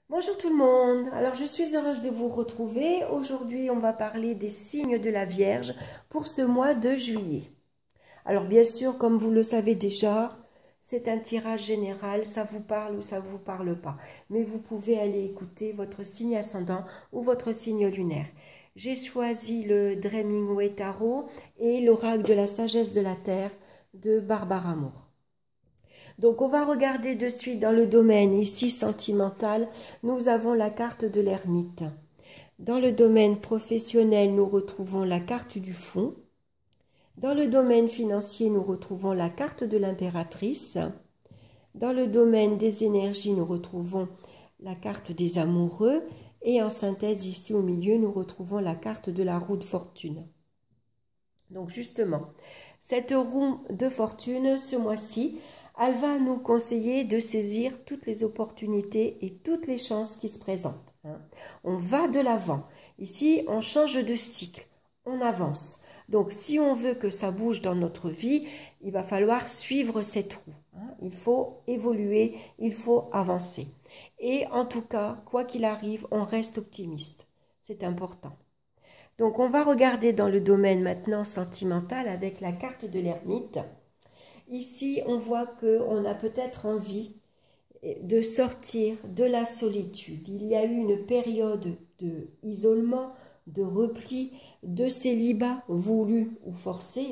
Bonjour tout le monde, alors je suis heureuse de vous retrouver. Aujourd'hui on va parler des signes de la Vierge pour ce mois de juillet. Alors bien sûr, comme vous le savez déjà, c'est un tirage général, ça vous parle ou ça ne vous parle pas. Mais vous pouvez aller écouter votre signe ascendant ou votre signe lunaire. J'ai choisi le Hemingway Tarot et l'oracle de la sagesse de la Terre de Barbara Moore. Donc on va regarder de suite dans le domaine ici sentimental, nous avons la carte de l'ermite. Dans le domaine professionnel, nous retrouvons la carte du fond. Dans le domaine financier, nous retrouvons la carte de l'impératrice. Dans le domaine des énergies, nous retrouvons la carte des amoureux. Et en synthèse, ici au milieu, nous retrouvons la carte de la roue de fortune. Donc justement, cette roue de fortune, ce mois-ci, elle va nous conseiller de saisir toutes les opportunités et toutes les chances qui se présentent. On va de l'avant. Ici, on change de cycle, on avance. Donc, si on veut que ça bouge dans notre vie, il va falloir suivre cette roue. Il faut évoluer, il faut avancer. Et en tout cas, quoi qu'il arrive, on reste optimiste. C'est important. Donc, on va regarder dans le domaine maintenant sentimental avec la carte de l'ermite. Ici, on voit qu'on a peut-être envie de sortir de la solitude. Il y a eu une période d'isolement, de repli, de célibat voulu ou forcé.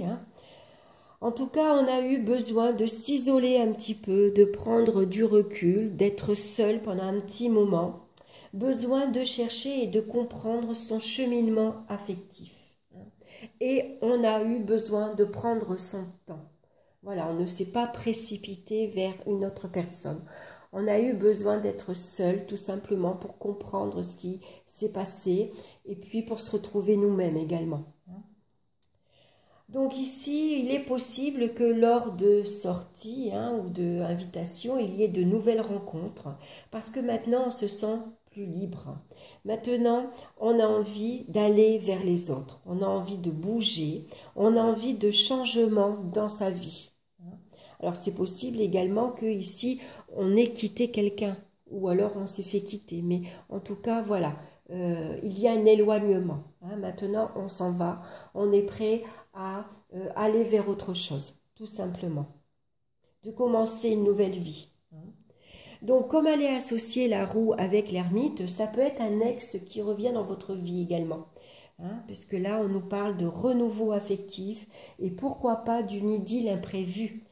En tout cas, on a eu besoin de s'isoler un petit peu, de prendre du recul, d'être seul pendant un petit moment. Besoin de chercher et de comprendre son cheminement affectif. Et on a eu besoin de prendre son temps. Voilà, on ne s'est pas précipité vers une autre personne. On a eu besoin d'être seul, tout simplement, pour comprendre ce qui s'est passé et puis pour se retrouver nous-mêmes également. Donc ici, il est possible que lors de sorties ou d'invitations, il y ait de nouvelles rencontres parce que maintenant, on se sent plus libre. Maintenant, on a envie d'aller vers les autres, on a envie de bouger, on a envie de changement dans sa vie. Alors c'est possible également que ici on ait quitté quelqu'un ou alors on s'est fait quitter. Mais en tout cas voilà, il y a un éloignement. Maintenant on s'en va, on est prêt à aller vers autre chose, tout simplement. De commencer une nouvelle vie. Donc comme elle est associée la roue avec l'ermite, ça peut être un ex qui revient dans votre vie également. Puisque là on nous parle de renouveau affectif et pourquoi pas d'une idylle imprévue.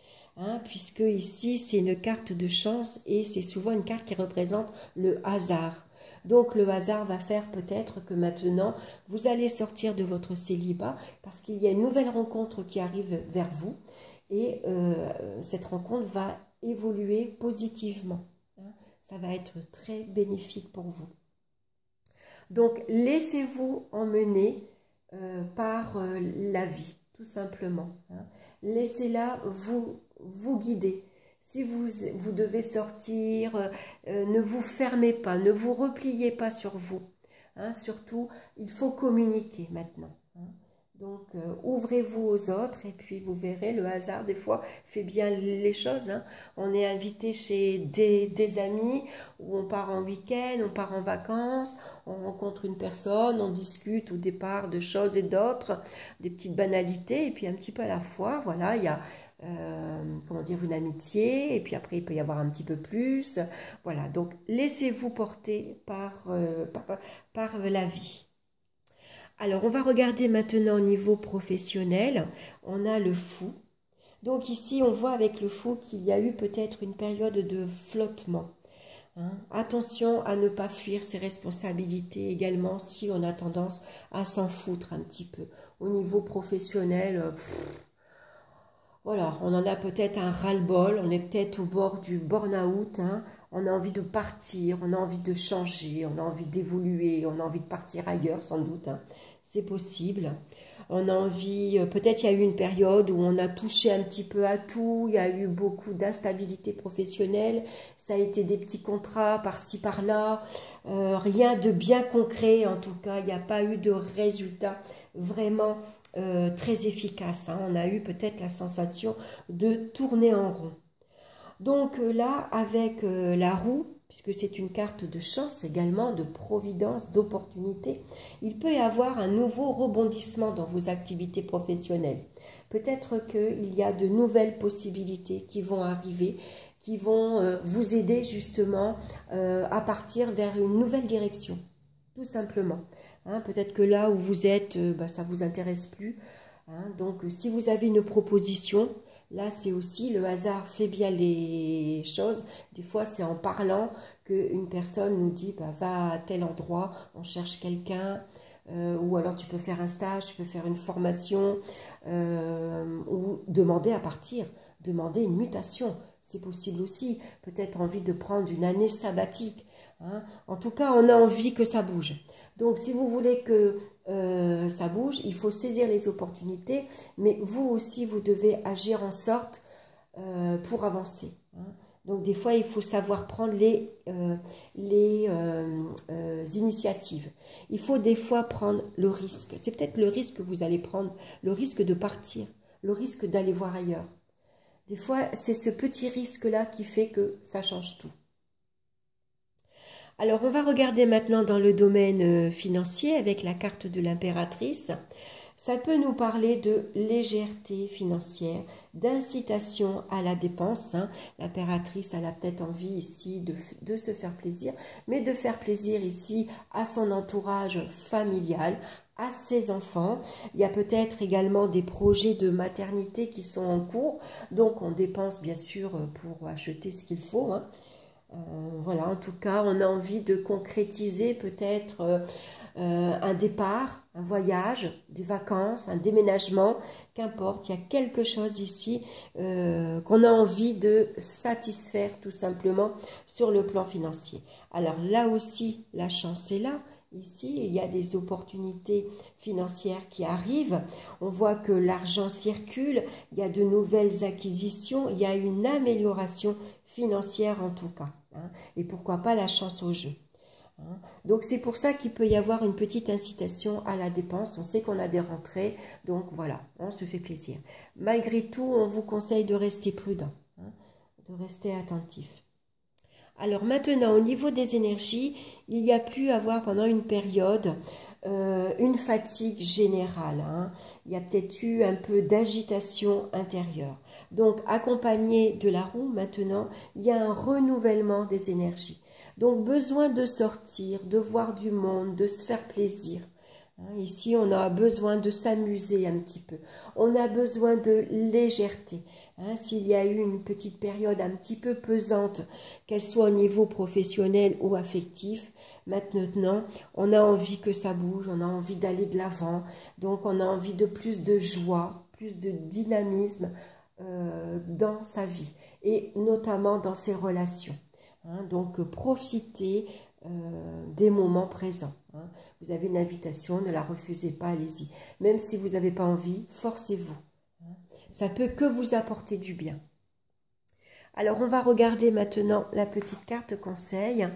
Puisque ici c'est une carte de chance et c'est souvent une carte qui représente le hasard. Donc le hasard va faire peut-être que maintenant vous allez sortir de votre célibat parce qu'il y a une nouvelle rencontre qui arrive vers vous et cette rencontre va évoluer positivement. Ça va être très bénéfique pour vous. Donc laissez-vous emmener par la vie, tout simplement. Laissez-la vous guider. Si vous devez sortir, ne vous fermez pas, ne vous repliez pas sur vous. Surtout, il faut communiquer maintenant. Donc, ouvrez-vous aux autres et puis vous verrez, le hasard, des fois, fait bien les choses. On est invité chez des amis où on part en week-end, on part en vacances, on rencontre une personne, on discute au départ de choses et d'autres, des petites banalités, et puis un petit peu à la fois, voilà, il y a comment dire, une amitié, et puis après il peut y avoir un petit peu plus. Voilà, donc laissez-vous porter par la vie. Alors, on va regarder maintenant au niveau professionnel. On a le fou. Donc ici, on voit avec le fou qu'il y a eu peut-être une période de flottement. Attention à ne pas fuir ses responsabilités également si on a tendance à s'en foutre un petit peu. Au niveau professionnel, voilà, on en a peut-être un ras-le-bol, on est peut-être au bord du burn-out, on a envie de partir, on a envie de changer, on a envie d'évoluer, on a envie de partir ailleurs sans doute, c'est possible. On a envie, peut-être il y a eu une période où on a touché un petit peu à tout, il y a eu beaucoup d'instabilité professionnelle, ça a été des petits contrats par-ci par-là, rien de bien concret en tout cas, il n'y a pas eu de résultat vraiment très efficace. On a eu peut-être la sensation de tourner en rond. Donc là, avec la roue, puisque c'est une carte de chance également, de providence, d'opportunité. Il peut y avoir un nouveau rebondissement dans vos activités professionnelles. Peut-être qu'il y a de nouvelles possibilités qui vont arriver, qui vont vous aider justement à partir vers une nouvelle direction, tout simplement. Hein, peut-être que là où vous êtes, ça ne vous intéresse plus. Hein, donc si vous avez une proposition, là, c'est aussi le hasard fait bien les choses. Des fois, c'est en parlant qu'une personne nous dit va à tel endroit, on cherche quelqu'un, ou alors tu peux faire un stage, tu peux faire une formation, ou demander à partir, demander une mutation. C'est possible aussi. Peut-être envie de prendre une année sabbatique. Hein. En tout cas, on a envie que ça bouge. Donc, si vous voulez que ça bouge, il faut saisir les opportunités, mais vous aussi, vous devez agir en sorte pour avancer. Hein. Donc, des fois, il faut savoir prendre les initiatives. Il faut des fois prendre le risque. C'est peut-être le risque que vous allez prendre, le risque de partir, le risque d'aller voir ailleurs. Des fois, c'est ce petit risque-là qui fait que ça change tout. Alors, on va regarder maintenant dans le domaine financier avec la carte de l'impératrice. Ça peut nous parler de légèreté financière, d'incitation à la dépense. Hein. L'impératrice, elle a peut-être envie ici de se faire plaisir, mais de faire plaisir ici à son entourage familial, à ses enfants. Il y a peut-être également des projets de maternité qui sont en cours, donc on dépense bien sûr pour acheter ce qu'il faut. Hein. Voilà, en tout cas, on a envie de concrétiser peut-être un départ, un voyage, des vacances, un déménagement, qu'importe, il y a quelque chose ici qu'on a envie de satisfaire tout simplement sur le plan financier. Alors là aussi, la chance est là. Ici, il y a des opportunités financières qui arrivent. On voit que l'argent circule, il y a de nouvelles acquisitions, il y a une amélioration financière en tout cas. Hein, et pourquoi pas la chance au jeu. Hein. Donc c'est pour ça qu'il peut y avoir une petite incitation à la dépense. On sait qu'on a des rentrées, donc voilà, on se fait plaisir. Malgré tout, on vous conseille de rester prudent, hein, de rester attentif. Alors maintenant, au niveau des énergies, il y a pu avoir pendant une période une fatigue générale. Hein. Il y a peut-être eu un peu d'agitation intérieure. Donc, accompagné de la roue, maintenant, il y a un renouvellement des énergies. Donc, besoin de sortir, de voir du monde, de se faire plaisir. Hein, ici, on a besoin de s'amuser un petit peu. On a besoin de légèreté. Hein, s'il y a eu une petite période un petit peu pesante, qu'elle soit au niveau professionnel ou affectif, maintenant, on a envie que ça bouge, on a envie d'aller de l'avant. Donc, on a envie de plus de joie, plus de dynamisme dans sa vie et notamment dans ses relations. Hein, donc, profitez des moments présents. Hein. Vous avez une invitation, ne la refusez pas, allez-y. Même si vous n'avez pas envie, forcez-vous. Hein. Ça peut que vous apporter du bien. Alors, on va regarder maintenant la petite carte conseil.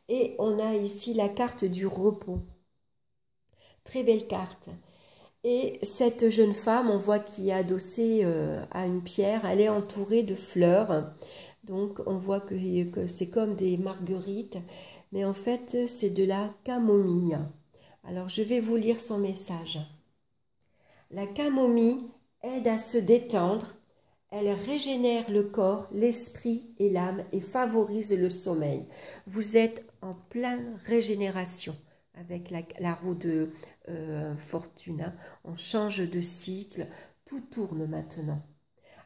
Et on a ici la carte du repos. Très belle carte. Et cette jeune femme, on voit qu'il est adossée à une pierre. Elle est entourée de fleurs. Donc, on voit que c'est comme des marguerites. Mais en fait, c'est de la camomille. Alors, je vais vous lire son message. La camomille aide à se détendre. Elle régénère le corps, l'esprit et l'âme et favorise le sommeil. Vous êtes en pleine régénération avec la roue de fortune. Hein. On change de cycle, tout tourne maintenant.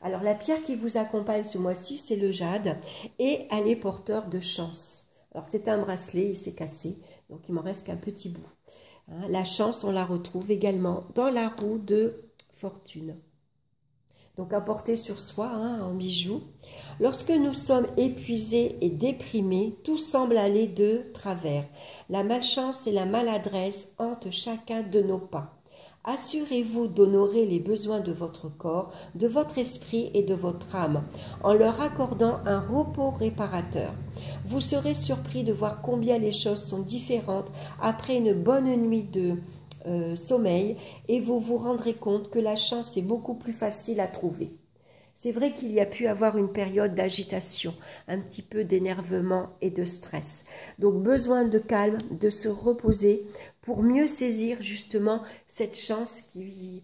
Alors la pierre qui vous accompagne ce mois-ci, c'est le jade et elle est porteur de chance. Alors c'est un bracelet, il s'est cassé, donc il m'en reste qu'un petit bout. Hein. La chance, on la retrouve également dans la roue de fortune. Donc à porter sur soi, hein, en bijoux. Lorsque nous sommes épuisés et déprimés, tout semble aller de travers. La malchance et la maladresse hantent chacun de nos pas. Assurez-vous d'honorer les besoins de votre corps, de votre esprit et de votre âme, en leur accordant un repos réparateur. Vous serez surpris de voir combien les choses sont différentes après une bonne nuit de sommeil et vous vous rendrez compte que la chance est beaucoup plus facile à trouver. C'est vrai qu'il y a pu avoir une période d'agitation, un petit peu d'énervement et de stress. Donc besoin de calme, de se reposer pour mieux saisir justement cette chance qui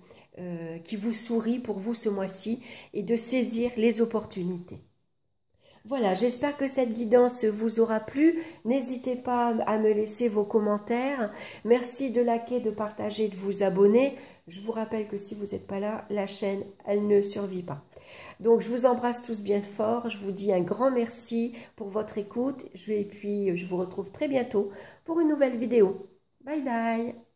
vous sourit pour vous ce mois-ci et de saisir les opportunités. Voilà, j'espère que cette guidance vous aura plu. N'hésitez pas à me laisser vos commentaires. Merci de liker, de partager, de vous abonner. Je vous rappelle que si vous n'êtes pas là, la chaîne, elle ne survit pas. Donc, je vous embrasse tous bien fort. Je vous dis un grand merci pour votre écoute. Et puis, je vous retrouve très bientôt pour une nouvelle vidéo. Bye bye!